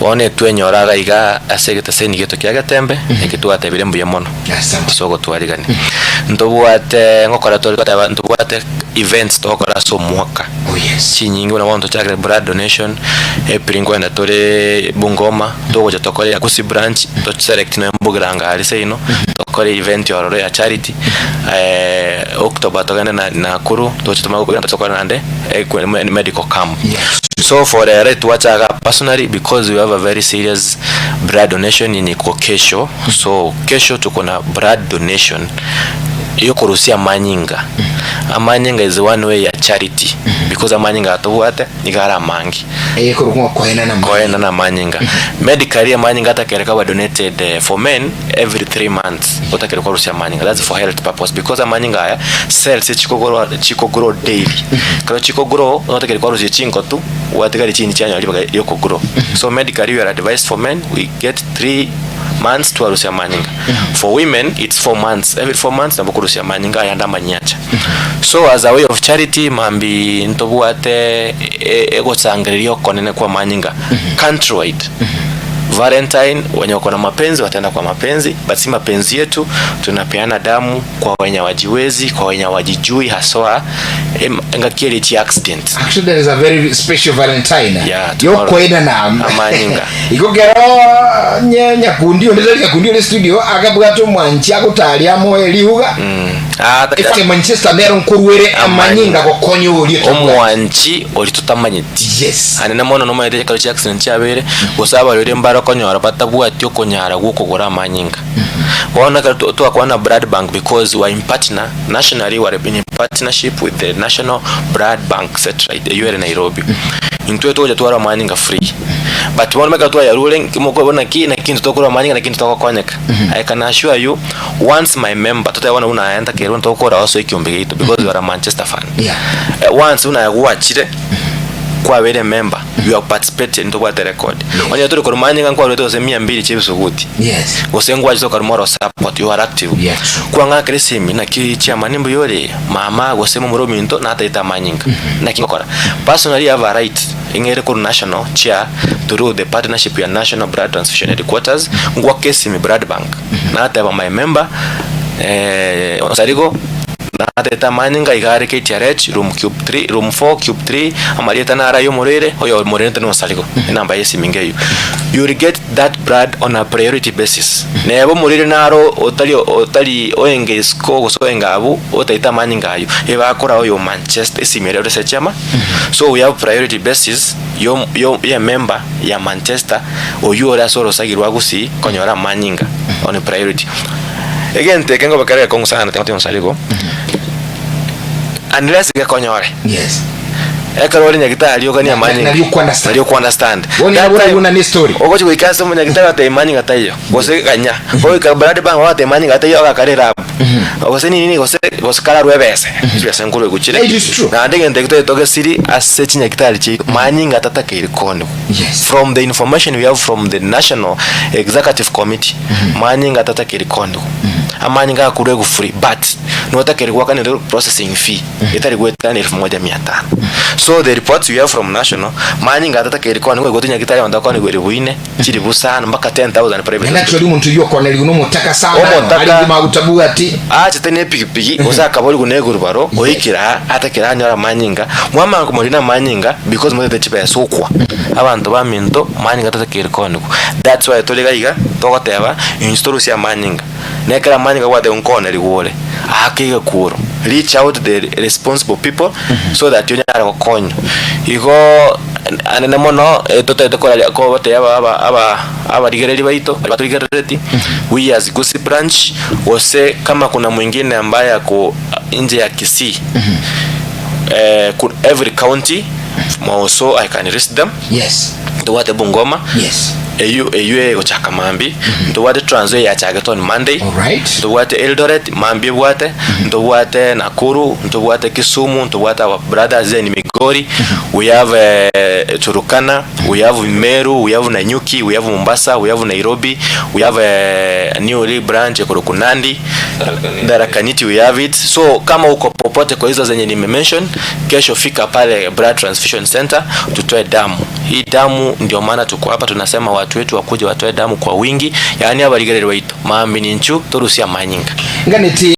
one twenyoraga iga asegete seni geto kya tembe ekitwate bire mbuye mono kisogo twarigani ntobwate ngokora tolika ntobwate events tokora so mwaka chinyingi na wanto chakre blood donation April ngwenda tole Bungoma togoja tokole akusi branch to select no mbugiranga ali seino tokole event yororo ya charity October togenda na Nakuru tochituma ko tokole nande medical camp. So for the right wachaga personally, because we have a very serious blood donation in kesho. So kesho tuko na blood donation iyo kurusia Manyinga. Manyinga is one way ya charity because Manyinga atuwate igara mangi koena na Manyinga. Medically Manyinga atakereka wa donated for men every 3 months utakereka kurusia Manyinga. That's for health purpose because Manyinga cells chiko grow daily. Kwa chiko grow utakereka kurusia chinko tu watikali chini chanya alibaga yoko grow. So medically we are advised for men we get 3 months to arusia Manyinga. For women it's 4 months. Every 4 months na kurusia Manyinga yanda manyacha. So as a way of charity mambi ntobuate ego sangrerio konene kwa Manyinga countrywide. Valentine wenye wako na mapenzi wataenda kwa mapenzi, but si mapenzi yetu tunapeana damu kwa wenye wajiwezi, kwa wenye wajijui haswa ngakieli ti accident. Actually there is a very special Valentine. Yeah, yoko ina na Manyinga. Ikogero nyakundi ondezali nyakundi le studio agabwato mwanchi akutalia mo elihuga. Ifake Manchester nero nkuruwere Manyinga ko konyo oli omwanchi oli tutamanyiti. Yes. Anene mono no mayede kali accident yabere gusaba rero mbara konyora batabwati okonyara gukogora Manyinga. Wana ka to akwana blood bank because we are in partner nationally, we are in partnership with the National Blood Bank set right the Nairobi. Into to jatwara Manyinga free. But one mega to ya ruling kimoko bona ki na kintu tokora Manyinga na kintu tokonyeka. I can assure you once my member tutawana unaenda kero tokora also ikiombe gitu because you are a Manchester fan. Yeah. Once unayagwachire kwa wele member you have participated into what the record. Onye tuli ko Manyinga kwa lweto se 200 chebisuguti. Yes. Osengwa jizo ka moral support you are active. Yes. Kwa nga kresimi na ki chairman mbo yole mama gosemo murominto na taita Manyinga. Na kingokora. Personally I have a right ingere ko national chair through the partnership ya National Blood Transfusion Headquarters ngwa kesi mi blood bank. Na taba my member osarigo na teta Manyinga igare KTRH room cube 3 room 4 cube 3 amalieta na rayo morere oyo morere tano saligo namba yesi mingeyo you will get that blood on a priority basis nebo morere naro otali oenge sko gosoenga abu otaita Manyinga ayo eba akora oyo Manchester simere research ama. So we have priority basis yo member ya Manchester oyo ora soro sagirwa gusi konyora Manyinga on priority. Again tekengo bakare kongo sana tengo saligo unless ge konyore. Yes. Ekaroli nyagita aliogania Manyinga nalio ku understand wona una ni story ogochi kuikasa mu nyagita ta Manyinga tayo gose kanya oyi ka blood bank wa ta Manyinga tayo akakarira gose nini gose kala rwebese bya nguru guchire na ndenge ndekto toke siri asechi nyagita alichi Manyinga tataka ilikono. Yes. From the information we have from the National Executive Committee Manyinga tataka ilikono. Manyinga akure ku free but no takere kwa kana processing fee itari gweta ni 1500. So the reports we have from National Manyinga tataka ilikono ngo gotinya kitari wanda kwa ni gweri buine chiri busana mpaka 10,000 private. Na actually umuntu yo kona liguno mutaka sana ali magutabu ati tene piki osaka boli kunego rubaro oyikira atakira nyara Manyinga mwama kumulina Manyinga because mo the chipa sokwa abantu ba minto Manyinga tataka ilikono. That's why tolega iga tokoteba install sia Manyinga nekara Manyinga wa de unkone liwole akiga kuro reach out to the responsible people so that you nyara kokonyo igo anene mono tote tokola ko bate aba digereli baito baturigereti we as Gusii branch ose kama kuna mwingine ambaye ako nje ya Kisii could every county also I can list them. Yes. Tuwate Bungoma. Yes. eyu gochaka mambi ntobwate Trans Nzoia yachagete on Monday. Ntobwate Eldoret mambi bwate ntobwate Nakuru ntobwate Kisumu ntobwate our brothers in Migori. We have Turukana, we have Meru, we have Nanyuki, we have Mombasa, we have Nairobi, we have a new branch Kurukunandi, Tharaka-Nithi we have it. So kama uko popote kwa hizo zenye nimemention, kesho fika pale Blood Transfusion Center tutoe damu. Hii damu ndio maana tuko hapa, tunasema watu wetu wakuje watoe damu kwa wingi. Yani abaligerero wito maambi ninchu torusia manyinga.